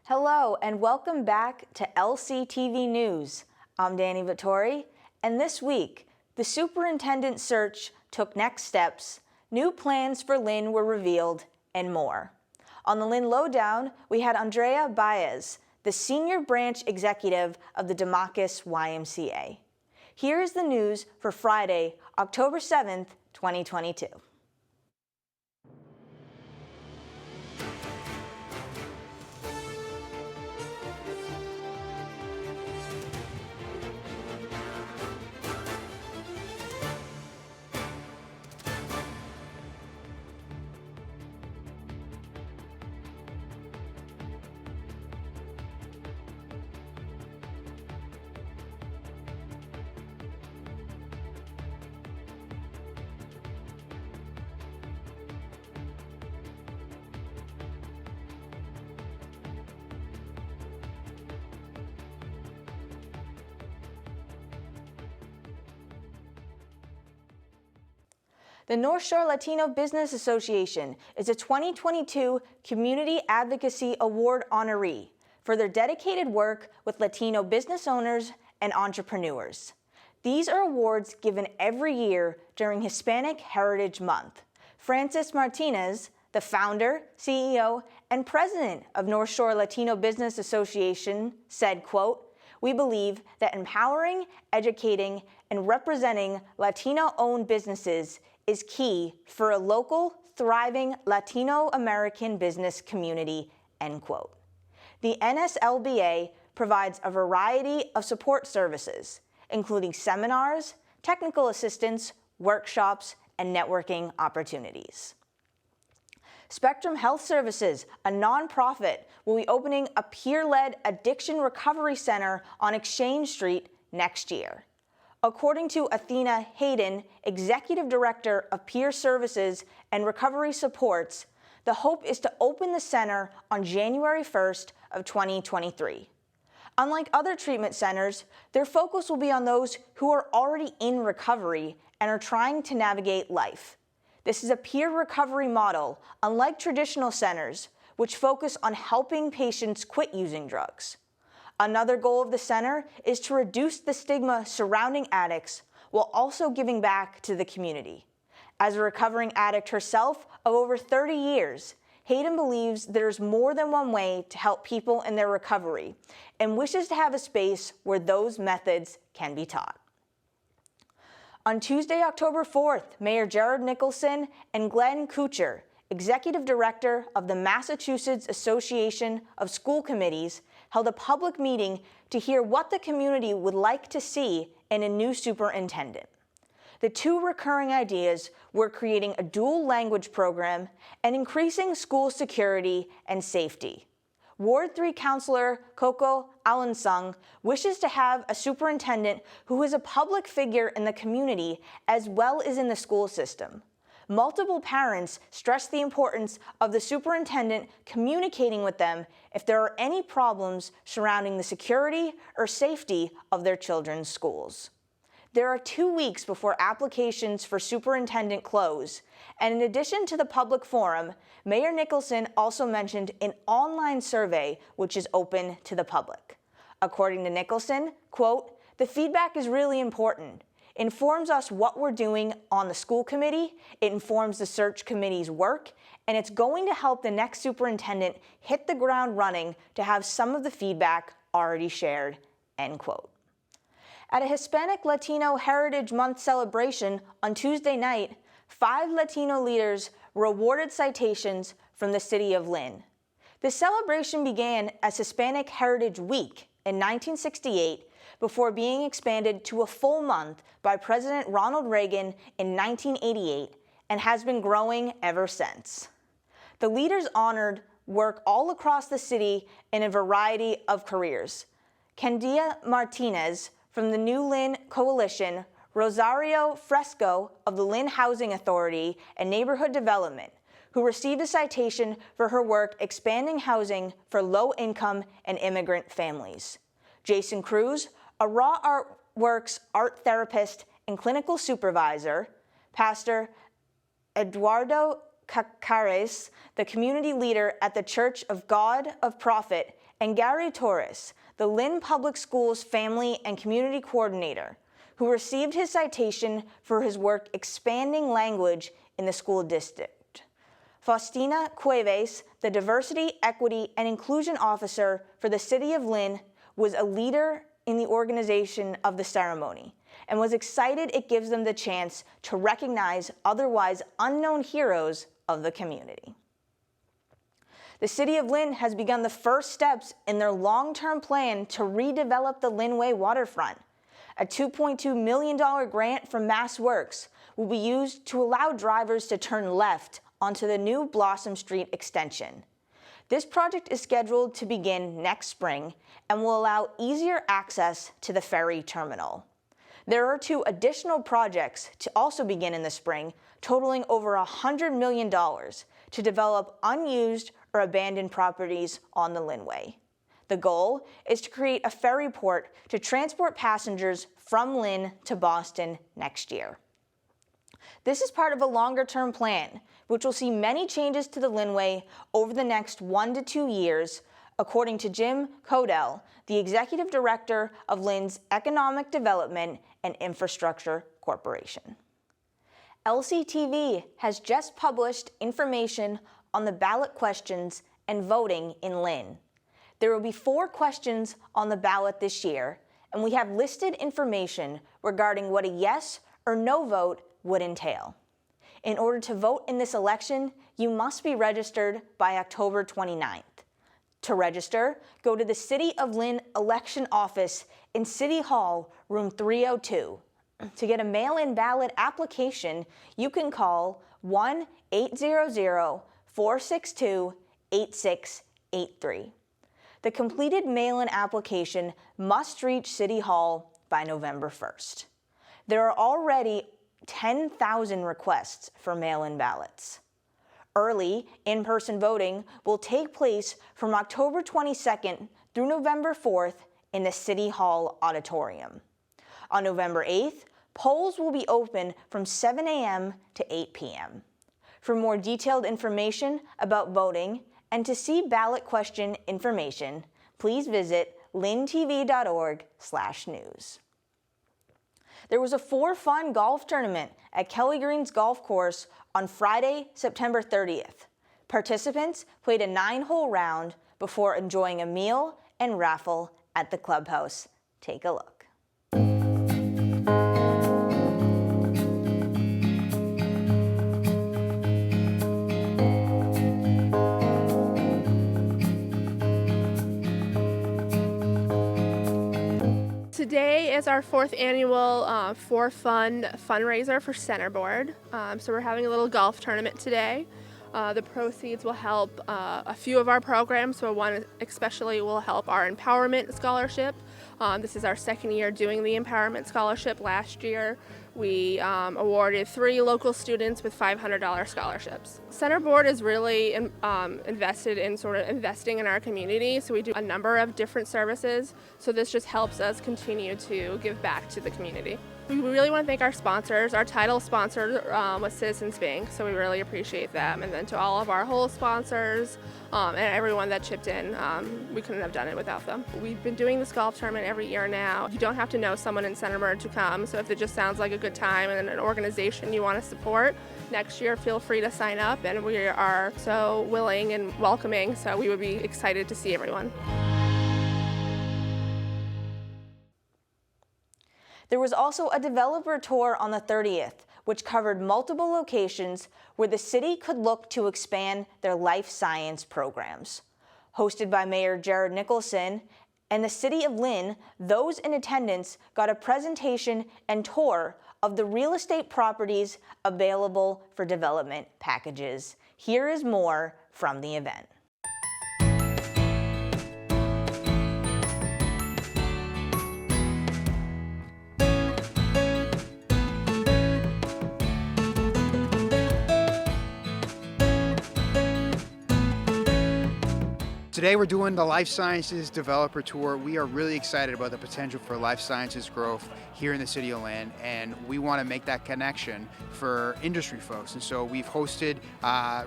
Hello and welcome back to LCTV News. I'm Dani Vittori, and this week, the superintendent search took next steps, new plans for Lynn were revealed, and more. On the Lynn Lowdown, we had Andrea Baez, the Senior Branch Executive of the Demakes YMCA. Here is the news for Friday, October 7th, 2022. The North Shore Latino Business Association is a 2022 Community Advocacy Award honoree for their dedicated work with Latino business owners and entrepreneurs. These are awards given every year during Hispanic Heritage Month. Francis Martinez, the founder, CEO, and president of North Shore Latino Business Association, said, quote, "We believe that empowering, educating, and representing Latino-owned businesses is key for a local, thriving Latino-American business community," end quote. The NSLBA provides a variety of support services, including seminars, technical assistance, workshops, and networking opportunities. Spectrum Health Services, a nonprofit, will be opening a peer-led addiction recovery center on Exchange Street next year. According to Athena Hayden, Executive Director of Peer Services and Recovery Supports, the hope is to open the center on January 1st of 2023. Unlike other treatment centers, their focus will be on those who are already in recovery and are trying to navigate life. This is a peer recovery model, unlike traditional centers, which focus on helping patients quit using drugs. Another goal of the center is to reduce the stigma surrounding addicts while also giving back to the community. As a recovering addict herself of over 30 years, Hayden believes there's more than one way to help people in their recovery and wishes to have a space where those methods can be taught. On Tuesday, October 4th, Mayor Jared Nicholson and Glenn Kuchar, Executive Director of the Massachusetts Association of School Committees, held a public meeting to hear what the community would like to see in a new superintendent. The two recurring ideas were creating a dual language program and increasing school security and safety. Ward 3 Councilor Coco Alansung wishes to have a superintendent who is a public figure in the community as well as in the school system. Multiple parents stress the importance of the superintendent communicating with them if there are any problems surrounding the security or safety of their children's schools. There are 2 weeks before applications for superintendent close, and in addition to the public forum, Mayor Nicholson also mentioned an online survey which is open to the public. According to Nicholson, quote, "The feedback is really important. Informs us what we're doing on the school committee, it informs the search committee's work, and it's going to help the next superintendent hit the ground running to have some of the feedback already shared," end quote. At a Hispanic Latino Heritage Month celebration on Tuesday night, 5 Latino leaders were awarded citations from the city of Lynn. The celebration began as Hispanic Heritage Week in 1968 before being expanded to a full month by President Ronald Reagan in 1988 and has been growing ever since. The leaders honored work all across the city in a variety of careers. Candia Martinez from the New Lynn Coalition, Rosario Fresco of the Lynn Housing Authority and Neighborhood Development, who received a citation for her work expanding housing for low-income and immigrant families. Jason Cruz, a Raw Artworks art therapist and clinical supervisor, Pastor Eduardo Cacares, the community leader at the Church of God of Prophet, and Gary Torres, the Lynn Public Schools Family and Community Coordinator, who received his citation for his work expanding language in the school district. Faustina Cuevas, the Diversity, Equity, and Inclusion Officer for the City of Lynn, was a leader in the organization of the ceremony and was excited it gives them the chance to recognize otherwise unknown heroes of the community. The City of Lynn has begun the first steps in their long-term plan to redevelop the Lynnway waterfront. A $2.2 million grant from MassWorks will be used to allow drivers to turn left onto the new Blossom Street extension. This project is scheduled to begin next spring and will allow easier access to the ferry terminal. There are 2 additional projects to also begin in the spring, totaling over $100 million to develop unused or abandoned properties on the Lynnway. The goal is to create a ferry port to transport passengers from Lynn to Boston next year. This is part of a longer-term plan, which will see many changes to the Lynnway over the next 1 to 2 years, according to Jim Codell, the Executive Director of Lynn's Economic Development and Infrastructure Corporation. LCTV has just published information on the ballot questions and voting in Lynn. There will be 4 questions on the ballot this year, and we have listed information regarding what a yes or no vote would entail. In order to vote in this election, you must be registered by October 29th. To register, go to the City of Lynn election office in City Hall, room 302. To get a mail-in ballot application, you can call 1-800-462-8683. The completed mail-in application must reach City Hall by November 1st. There are already 10,000 requests for mail-in ballots. Early in-person voting will take place from October 22nd through November 4th in the City Hall auditorium. On November 8th, polls will be open from 7 a.m. to 8 p.m. For more detailed information about voting and to see ballot question information, please visit lyntv.org/news. There was a for-fun golf tournament at Kelly Green's Golf Course on Friday, September 30th. Participants played a 9-hole round before enjoying a meal and raffle at the clubhouse. Take a look. Today is our 4th annual For Fun fundraiser for Centerboard. So we're having a little golf tournament today. The proceeds will help a few of our programs, so one especially will help our Empowerment Scholarship. This is our 2nd year doing the Empowerment Scholarship. Last year we awarded 3 local students with $500 scholarships. Centerboard is really invested in investing in our community, so we do a number of different services, so this just helps us continue to give back to the community. We really want to thank our sponsors. Our title sponsor was Citizens Bank, so we really appreciate them. And then to all of our whole sponsors and everyone that chipped in, we couldn't have done it without them. We've been doing this golf tournament every year now. You don't have to know someone in Centerboard to come, so if it just sounds like a good time and an organization you want to support, next year feel free to sign up, and we are so willing and welcoming, so we would be excited to see everyone. There was also a developer tour on the 30th, which covered multiple locations where the city could look to expand their life science programs. Hosted by Mayor Jared Nicholson and the City of Lynn, those in attendance got a presentation and tour of the real estate properties available for development packages. Here is more from the event. Today we're doing the Life Sciences Developer Tour. We are really excited about the potential for life sciences growth here in the city of Lynn, and we want to make that connection for industry folks. And so we've hosted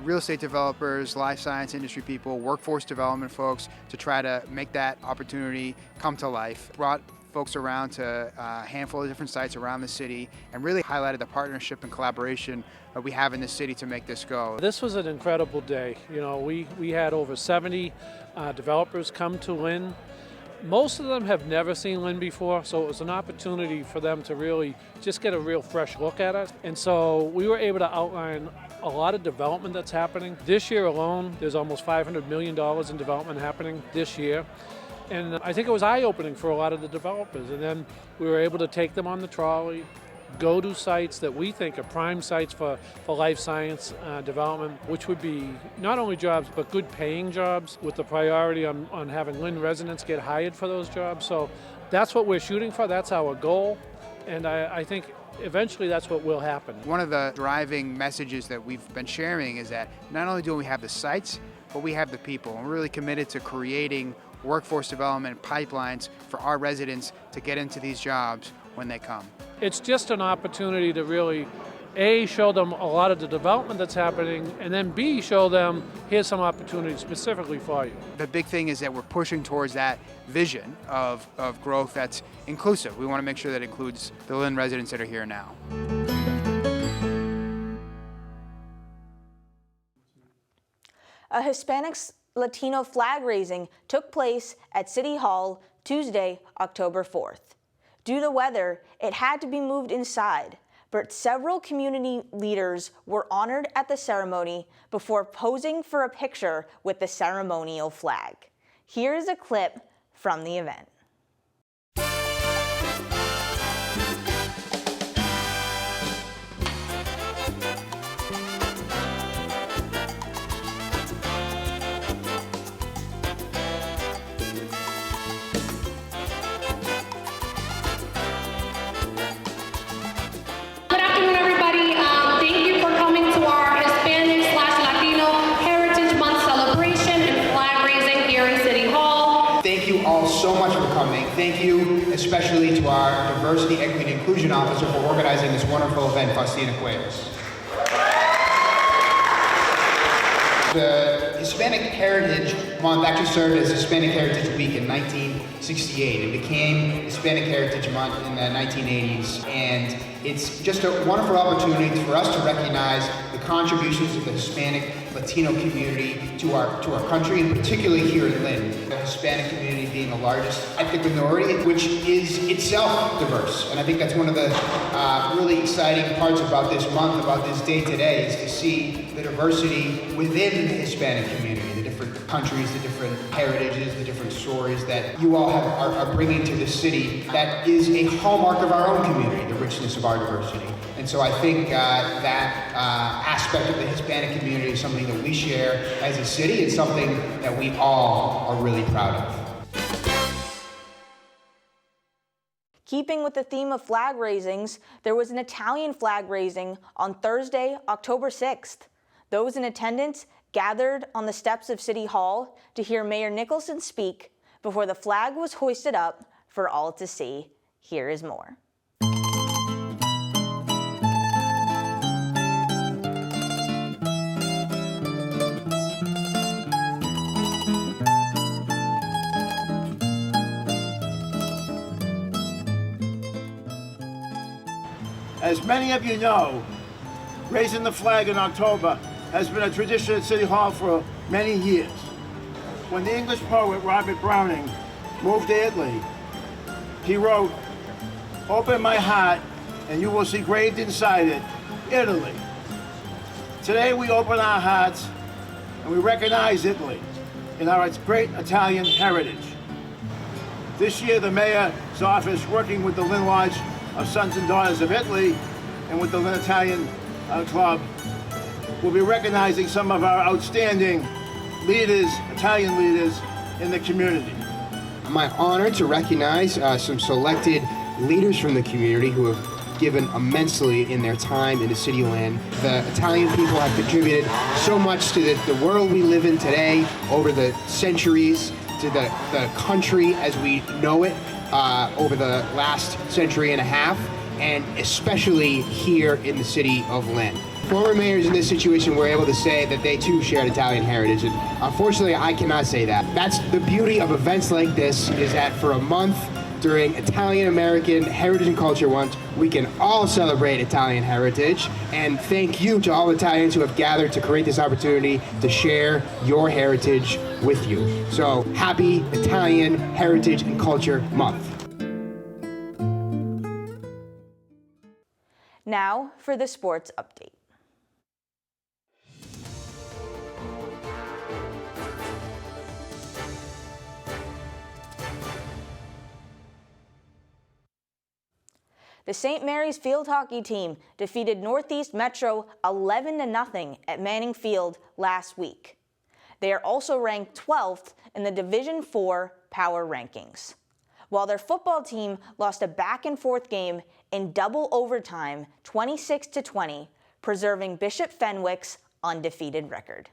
real estate developers, life science industry people, workforce development folks to try to make that opportunity come to life. Brought folks around to a handful of different sites around the city and really highlighted the partnership and collaboration that we have in the city to make this go. This was an incredible day. You know, we had over 70 developers come to Lynn. Most of them have never seen Lynn before, so it was an opportunity for them to really just get a real fresh look at it. And so we were able to outline a lot of development that's happening. This year alone, there's almost $500 million in development happening this year. And I think it was eye-opening for a lot of the developers. And then we were able to take them on the trolley, go to sites that we think are prime sites for life science development, which would be not only jobs, but good paying jobs with the priority on having Lynn residents get hired for those jobs. So that's what we're shooting for, that's our goal. And I think eventually that's what will happen. One of the driving messages that we've been sharing is that not only do we have the sites, but we have the people. And we're really committed to creating workforce development pipelines for our residents to get into these jobs when they come. It's just an opportunity to really, A, show them a lot of the development that's happening, and then B, show them here's some opportunities specifically for you. The big thing is that we're pushing towards that vision of growth that's inclusive. We want to make sure that includes the Lynn residents that are here now. A Hispanic Latino flag raising took place at City Hall Tuesday, October 4th. Due to weather, it had to be moved inside, but several community leaders were honored at the ceremony before posing for a picture with the ceremonial flag. Here is a clip from the event. So much for coming. Thank you especially to our Diversity, Equity, and Inclusion Officer for organizing this wonderful event, Faustina Cuevas. The Hispanic Heritage Month actually served as Hispanic Heritage Week in 1968. It became Hispanic Heritage Month in the 1980s, and it's just a wonderful opportunity for us to recognize the contributions of the Hispanic Latino community to our country, and particularly here in Lynn. The Hispanic community being the largest ethnic minority, which is itself diverse. And I think that's one of the really exciting parts about this month, about this day today, is to see the diversity within the Hispanic community, the different countries, the different heritages, the different stories that you all are bringing to this city. That is a hallmark of our own community, the richness of our diversity. And so I think that aspect of the Hispanic community is something that we share as a city. It's something that we all are really proud of. Keeping with the theme of flag raisings, there was an Italian flag raising on Thursday, October 6th. Those in attendance gathered on the steps of City Hall to hear Mayor Nicholson speak before the flag was hoisted up for all to see. Here is more. As many of you know, raising the flag in October has been a tradition at City Hall for many years. When the English poet Robert Browning moved to Italy, he wrote, "Open my heart and you will see graved inside it, Italy." Today we open our hearts and we recognize Italy in our great Italian heritage. This year the Mayor's office, working with the Lynn Lodge of Sons and Daughters of Italy and with the Lynn Italian Club, will be recognizing some of our outstanding leaders, Italian leaders in the community. My honor to recognize some selected leaders from the community who have given immensely in their time in the city of Lynn. The Italian people have contributed so much to the world we live in today, over the centuries, to the country as we know it over the last century and a half, and especially here in the city of Lynn. Former mayors in this situation were able to say that they too shared Italian heritage, and unfortunately I cannot say that. That's the beauty of events like this, is that for a month during Italian American Heritage and Culture Month, we can all celebrate Italian heritage. And thank you to all Italians who have gathered to create this opportunity to share your heritage with you. So happy Italian Heritage and Culture Month. Now for the sports update. The St. Mary's field hockey team defeated Northeast Metro 11-0 at Manning Field last week. They are also ranked 12th in the Division IV power rankings, while their football team lost a back-and-forth game in double overtime 26-20, preserving Bishop Fenwick's undefeated record.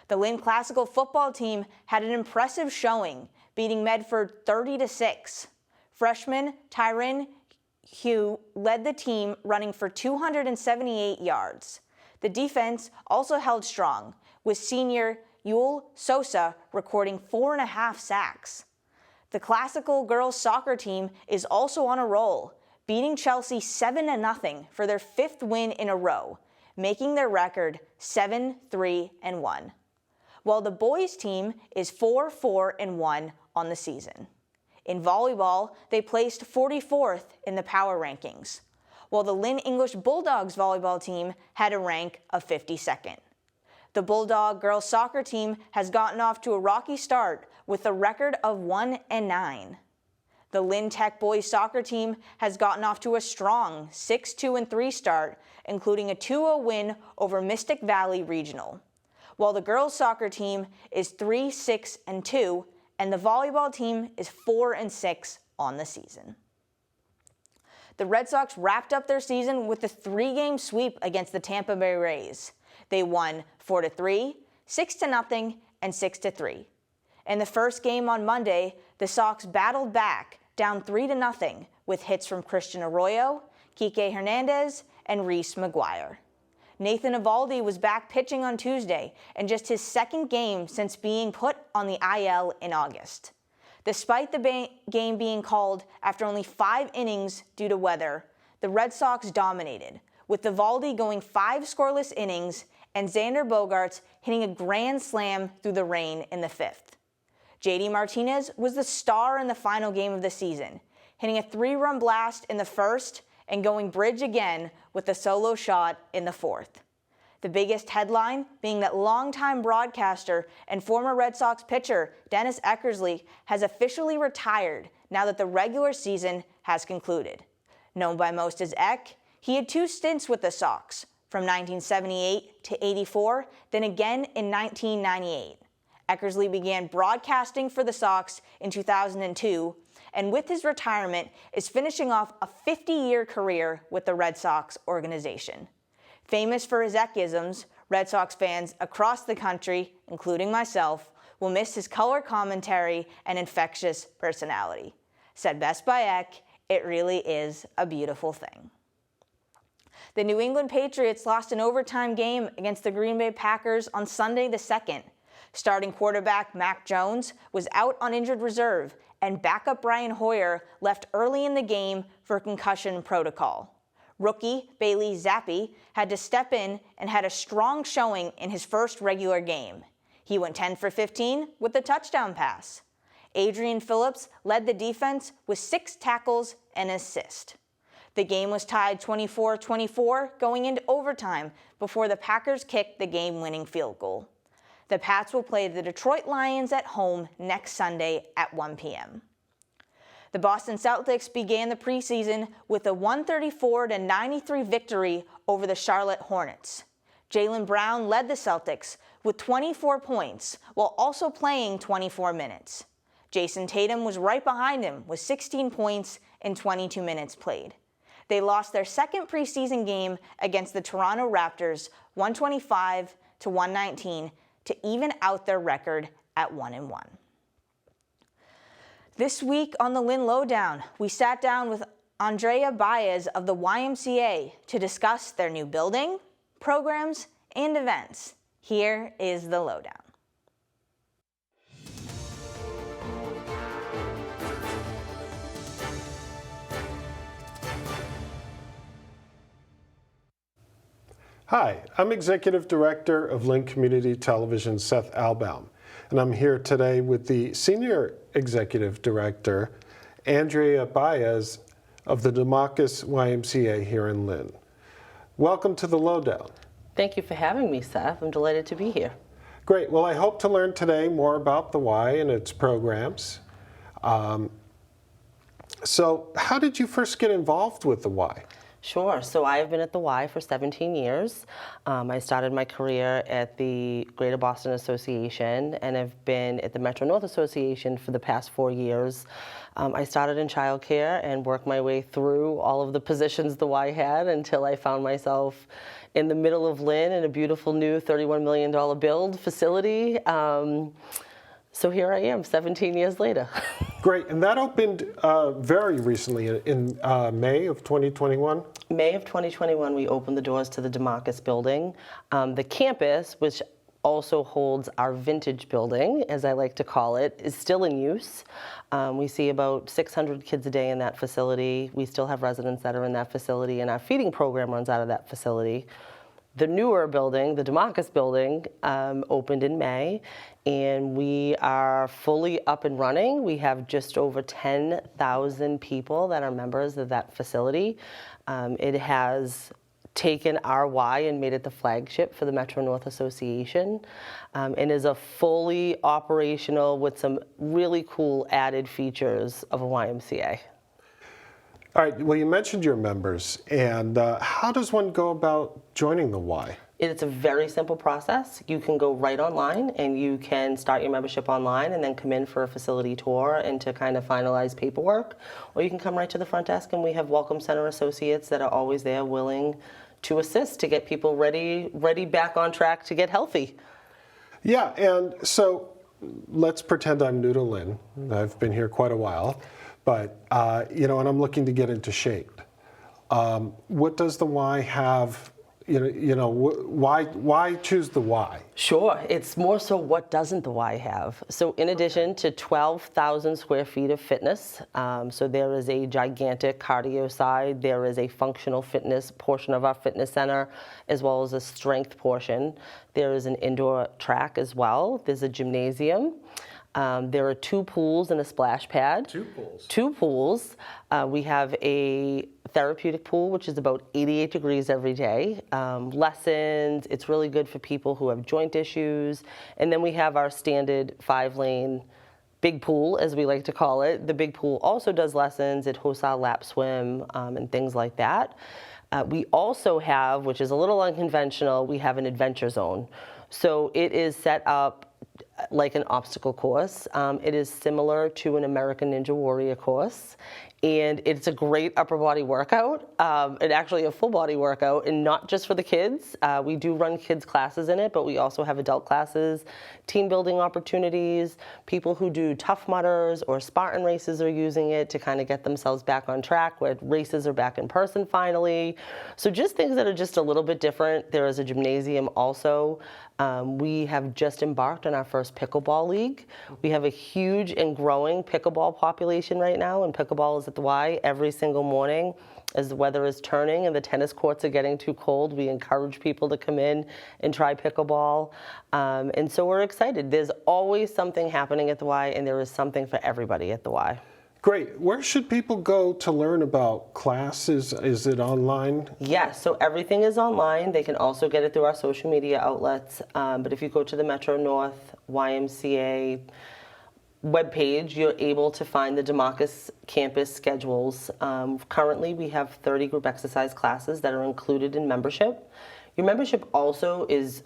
The Lynn Classical football team had an impressive showing, beating Medford 30-6. Freshman Tyron Hugh led the team, running for 278 yards. The defense also held strong, with senior Yul Sosa recording 4.5 sacks. The Classical girls soccer team is also on a roll, beating Chelsea 7-0 for their 5th win in a row, making their record 7-3-1, while the boys team is 4-4-1 on the season. In volleyball, they placed 44th in the power rankings, while the Lynn English Bulldogs volleyball team had a rank of 52nd. The Bulldog girls soccer team has gotten off to a rocky start with a record of 1-9. The Lynn Tech boys soccer team has gotten off to a strong 6-2-3 start, including a 2-0 win over Mystic Valley Regional, while the girls soccer team is 3-6-2, and the volleyball team is 4-6 on the season. The Red Sox wrapped up their season with a 3-game sweep against the Tampa Bay Rays. They won 4-3, 6-0, and 6-3. In the first game on Monday, the Sox battled back, down 3-0, with hits from Christian Arroyo, Kike Hernandez, and Reese McGuire. Nathan Eovaldi was back pitching on Tuesday, in just his 2nd game since being put on the IL in August. Despite the game being called after only 5 innings due to weather, the Red Sox dominated, with Eovaldi going 5 scoreless innings and Xander Bogaerts hitting a grand slam through the rain in the 5th. JD Martinez was the star in the final game of the season, hitting a 3-run blast in the 1st and going bridge again with a solo shot in the 4th. The biggest headline being that longtime broadcaster and former Red Sox pitcher Dennis Eckersley has officially retired now that the regular season has concluded. Known by most as Eck, he had 2 stints with the Sox, from 1978 to 84, then again in 1998. Eckersley began broadcasting for the Sox in 2002, and with his retirement is finishing off a 50-year career with the Red Sox organization. Famous for his Eckisms, Red Sox fans across the country, including myself, will miss his color commentary and infectious personality. Said best by Eck, it really is a beautiful thing. The New England Patriots lost an overtime game against the Green Bay Packers on Sunday the 2nd. Starting quarterback Mac Jones was out on injured reserve, and backup Brian Hoyer left early in the game for concussion protocol. Rookie Bailey Zappi had to step in and had a strong showing in his first regular game. He went 10 for 15 with a touchdown pass. Adrian Phillips led the defense with 6 tackles and an assist. The game was tied 24-24 going into overtime before the Packers kicked the game-winning field goal. The Pats will play the Detroit Lions at home next Sunday at 1 p.m. The Boston Celtics began the preseason with a 134-93 victory over the Charlotte Hornets. Jaylen Brown led the Celtics with 24 points while also playing 24 minutes. Jason Tatum was right behind him with 16 points in 22 minutes played. They lost their second preseason game against the Toronto Raptors 125-119 to even out their record at 1-1. This week on the Lynn Lowdown, we sat down with Andrea Baez of the YMCA to discuss their new building, programs, and events. Here is the Lowdown. Hi, I'm Executive Director of Lynn Community Television, Seth Albaum, and I'm here today with the Senior Executive Director, Andrea Baez of the Demakes YMCA here in Lynn. Welcome to the Lowdown. Thank you for having me, Seth. I'm delighted to be here. Great. Well, I hope to learn today more about the Y and its programs. So how did you first get involved with the Y? Sure. So I have been at the Y for 17 years. I started my career at the Greater Boston Association and have been at the Metro North Association for the past 4 years. I started in childcare and worked my way through all of the positions the Y had until I found myself in the middle of Lynn in a beautiful new $31 million build facility. So here I am 17 years later. Great, and that opened very recently in May of 2021? May of 2021, we opened the doors to the Demakes building. The campus, which also holds our vintage building, as I like to call it, is still in use. We see about 600 kids a day in that facility. We still have residents that are in that facility, and our feeding program runs out of that facility. The newer building, the Demakes building, opened in May, and we are fully up and running. We have just over 10,000 people that are members of that facility. It has taken our Y and made it the flagship for the Metro North Association, and is a fully operational with some really cool added features of a YMCA. All right, well, you mentioned your members, and how does one go about joining the Y? It's a very simple process. You can go right online and you can start your membership online and then come in for a facility tour and to kind of finalize paperwork. Or you can come right to the front desk and we have Welcome Center associates that are always there willing to assist to get people ready back on track to get healthy. Yeah, and so let's pretend I'm new to Lynn. I've been here quite a while, but and I'm looking to get into shape. What does the Y have? Why choose the Y? Sure, it's more so what doesn't the Y have. So in addition to 12,000 square feet of fitness, so there is a gigantic cardio side, there is a functional fitness portion of our fitness center, as well as a strength portion. There is an indoor track as well. There's a gymnasium. There are 2 pools and a splash pad. 2 pools? 2 pools. We have a therapeutic pool, which is about 88 degrees every day. Lessons, it's really good for people who have joint issues. And then we have our standard 5-lane big pool, as we like to call it. The big pool also does lessons. It hosts our lap swim and things like that. We also have, which is a little unconventional, we have an adventure zone. So it is set up like an obstacle course. It is similar to an American Ninja Warrior course, and it's a great upper body workout, and actually a full body workout, and not just for the kids. We do run kids classes in it, but we also have adult classes, team building opportunities. People who do Tough Mudders or Spartan races are using it to kind of get themselves back on track, where races are back in person finally. So just things that are just a little bit different. There is a gymnasium also. We have just embarked on our first pickleball league. We have a huge and growing pickleball population right now, and pickleball is at the Y every single morning. As the weather is turning and the tennis courts are getting too cold, we encourage people to come in and try pickleball. And so we're excited. There's always something happening at the Y, and there is something for everybody at the Y. Great. Where should people go to learn about classes? Is it online? Yes, so everything is online. They can also get it through our social media outlets. But if you go to the Metro North YMCA webpage, you're able to find the Demakes campus schedules. Currently, we have 30 group exercise classes that are included in membership. Your membership also is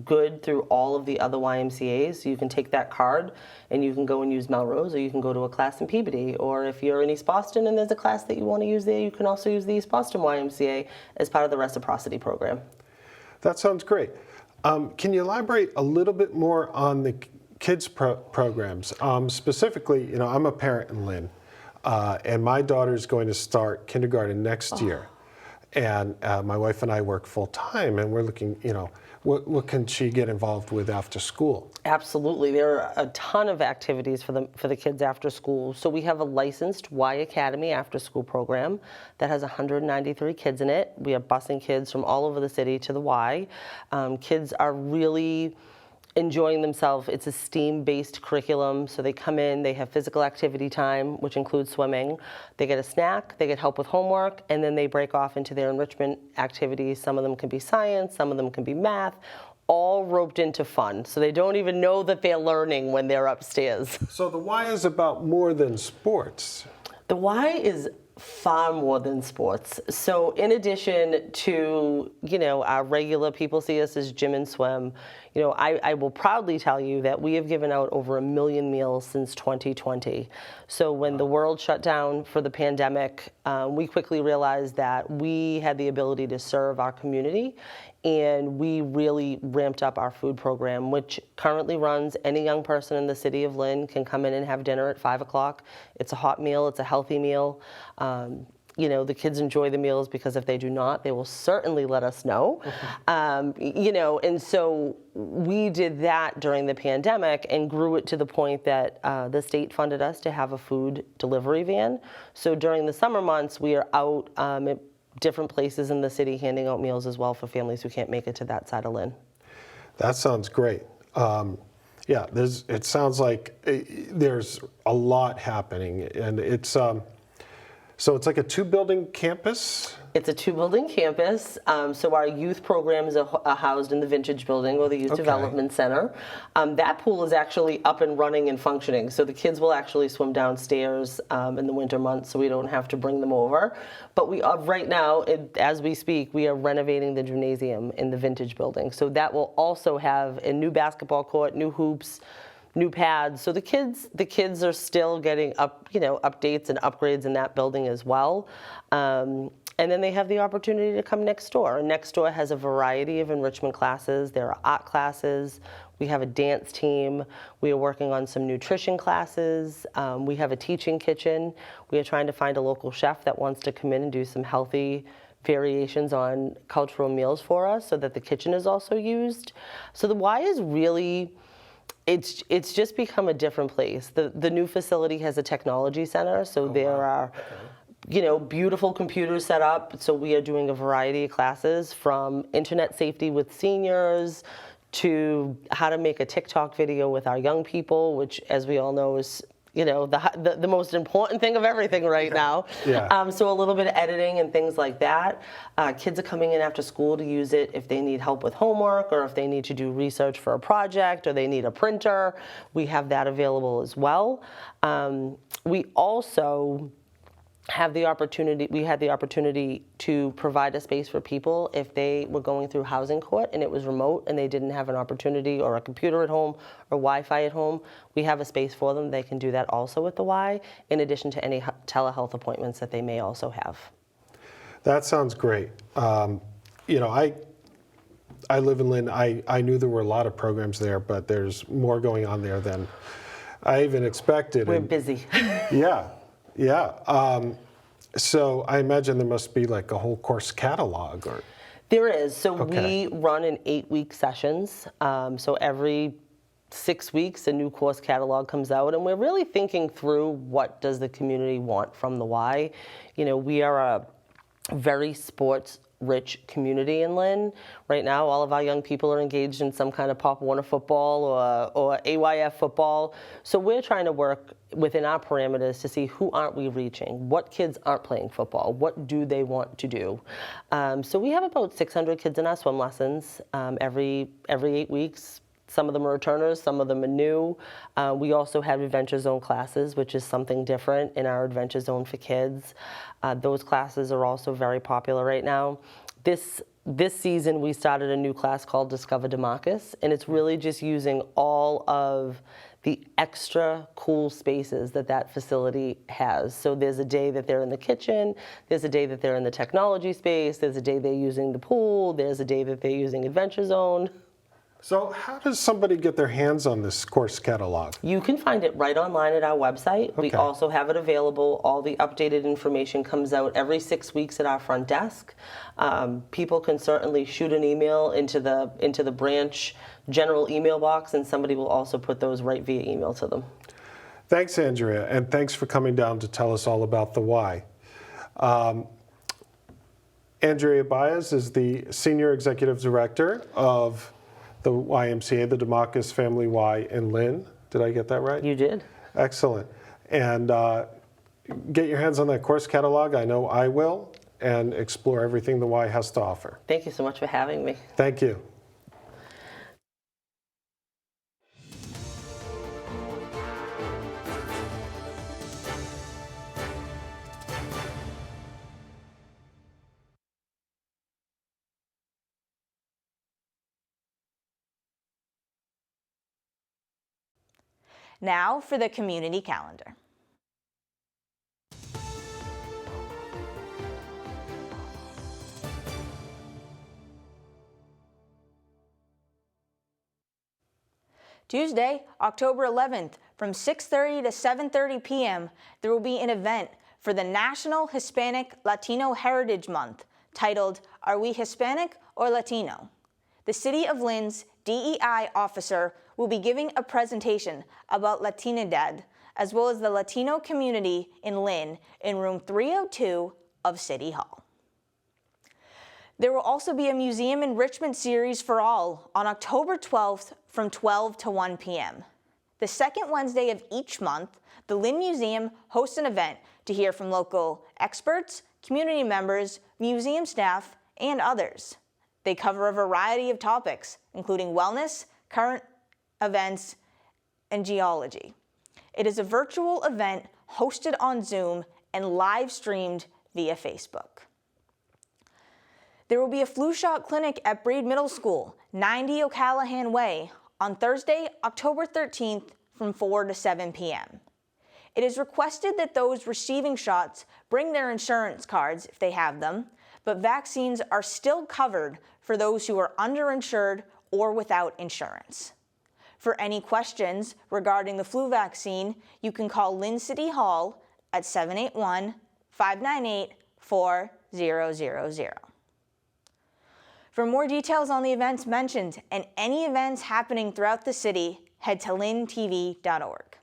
good through all of the other YMCAs. So you can take that card and you can go and use Melrose, or you can go to a class in Peabody. Or if you're in East Boston and there's a class that you want to use there, you can also use the East Boston YMCA as part of the reciprocity program. That sounds great. Can you elaborate a little bit more on the kids programs? Specifically, I'm a parent in Lynn, and my daughter's going to start kindergarten next year. And my wife and I work full time, and we're looking, what can she get involved with after school? Absolutely. There are a ton of activities for the kids after school. So we have a licensed Y Academy after school program that has 193 kids in it. We are busing kids from all over the city to the Y. Kids are really enjoying themselves. It's a STEAM-based curriculum, so they come in, they have physical activity time, which includes swimming. They get a snack, they get help with homework, and then they break off into their enrichment activities. Some of them can be science, some of them can be math, all roped into fun. So they don't even know that they're learning when they're upstairs. So the Y is about more than sports. The Y is far more than sports. So in addition to, our regular, people see us as gym and swim, I will proudly tell you that we have given out over 1 million meals since 2020. So when the world shut down for the pandemic, we quickly realized that we had the ability to serve our community, and we really ramped up our food program, which currently runs. Any young person in the city of Lynn can come in and have dinner at 5 o'clock. It's a hot meal, it's a healthy meal. The kids enjoy the meals, because if they do not, they will certainly let us know. And so we did that during the pandemic and grew it to the point that the state funded us to have a food delivery van. So during the summer months, we are out at different places in the city handing out meals as well for families who can't make it to that side of Lynn. That sounds great. It sounds like there's a lot happening, and it's so it's like a 2-building campus? It's a 2-building campus. So our youth programs are housed in the Vintage Building, or the Youth Development Center. That pool is actually up and running and functioning. So the kids will actually swim downstairs in the winter months, so we don't have to bring them over. But we are, right now, as we speak, we are renovating the gymnasium in the Vintage Building. So that will also have a new basketball court, new hoops, new pads. So the kids are still getting updates and upgrades in that building as well. And then they have the opportunity to come next door. Next door has a variety of enrichment classes. There are art classes. We have a dance team. We are working on some nutrition classes. We have a teaching kitchen. We are trying to find a local chef that wants to come in and do some healthy variations on cultural meals for us, so that the kitchen is also used. So the Y is really, it's just become a different place. The new facility has a technology center, so there are beautiful computers set up. So we are doing a variety of classes, from internet safety with seniors to how to make a TikTok video with our young people, which, as we all know, is the most important thing of everything right now. Yeah. So a little bit of editing and things like that. Kids are coming in after school to use it if they need help with homework, or if they need to do research for a project, or they need a printer. We have that available as well. We also had the opportunity to provide a space for people if they were going through housing court and it was remote and they didn't have an opportunity or a computer at home or Wi-Fi at home. We have a space for them. They can do that also with the Y, in addition to any telehealth appointments that they may also have. That sounds great. I live in Lynn. I knew there were a lot of programs there, but there's more going on there than I even expected. We're busy. Yeah. So I imagine there must be like a whole course catalog, or. There is. So we run in 8-week sessions. So every 6 weeks, a new course catalog comes out, and we're really thinking through, what does the community want from the Y? We are a very sports-rich community in Lynn. Right now, all of our young people are engaged in some kind of Pop Warner football or AYF football. So we're trying to work within our parameters to see who aren't we reaching, what kids aren't playing football, what do they want to do. So we have about 600 kids in our swim lessons every 8 weeks. Some of them are returners, some of them are new. We also have Adventure Zone classes, which is something different in our Adventure Zone for kids. Those classes are also very popular right now. This this season we started a new class called Discover Demakes, and it's really just using all of the extra cool spaces that that facility has. So there's a day that they're in the kitchen, there's a day that they're in the technology space, there's a day they're using the pool, there's a day that they're using Adventure Zone. So how does somebody get their hands on this course catalog? You can find it right online at our website. We Okay. also have it available. All the updated information comes out every 6 weeks at our front desk. People can certainly shoot an email into the branch general email box, and somebody will also put those right via email to them. Thanks, Andrea, and thanks for coming down to tell us all about the Y. Andrea Baez is the Senior Executive Director of the YMCA, the Demakes Family Y in Lynn. Did I get that right? You did. Excellent. And get your hands on that course catalog. I know I will, and explore everything the Y has to offer. Thank you so much for having me. Thank you. Now for the community calendar. Tuesday, October 11th, from 6:30 to 7:30 p.m., there will be an event for the National Hispanic Latino Heritage Month titled, "Are We Hispanic or Latino?" The City of Lynn's DEI officer will be giving a presentation about Latinidad, as well as the Latino community in Lynn in room 302 of City Hall. There will also be a museum enrichment series for all on October 12th from 12 to 1 p.m. The second Wednesday of each month, the Lynn Museum hosts an event to hear from local experts, community members, museum staff, and others. They cover a variety of topics, including wellness, current events, and geology. It is a virtual event hosted on Zoom and live streamed via Facebook. There will be a flu shot clinic at Breed Middle School, 90 O'Callahan Way, on Thursday, October 13th from 4 to 7 p.m. It is requested that those receiving shots bring their insurance cards if they have them, but vaccines are still covered for those who are underinsured or without insurance. For any questions regarding the flu vaccine, you can call Lynn City Hall at 781-598-4000. For more details on the events mentioned and any events happening throughout the city, head to linntv.org.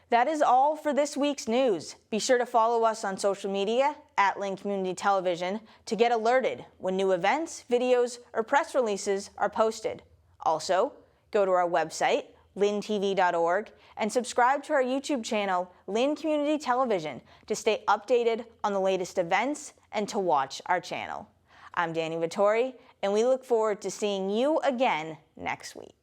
That is all for this week's news. Be sure to follow us on social media at Lynn Community Television to get alerted when new events, videos, or press releases are posted. Also, go to our website, linntv.org, and subscribe to our YouTube channel, Lynn Community Television, to stay updated on the latest events and to watch our channel. I'm Dani Vittori, and we look forward to seeing you again next week.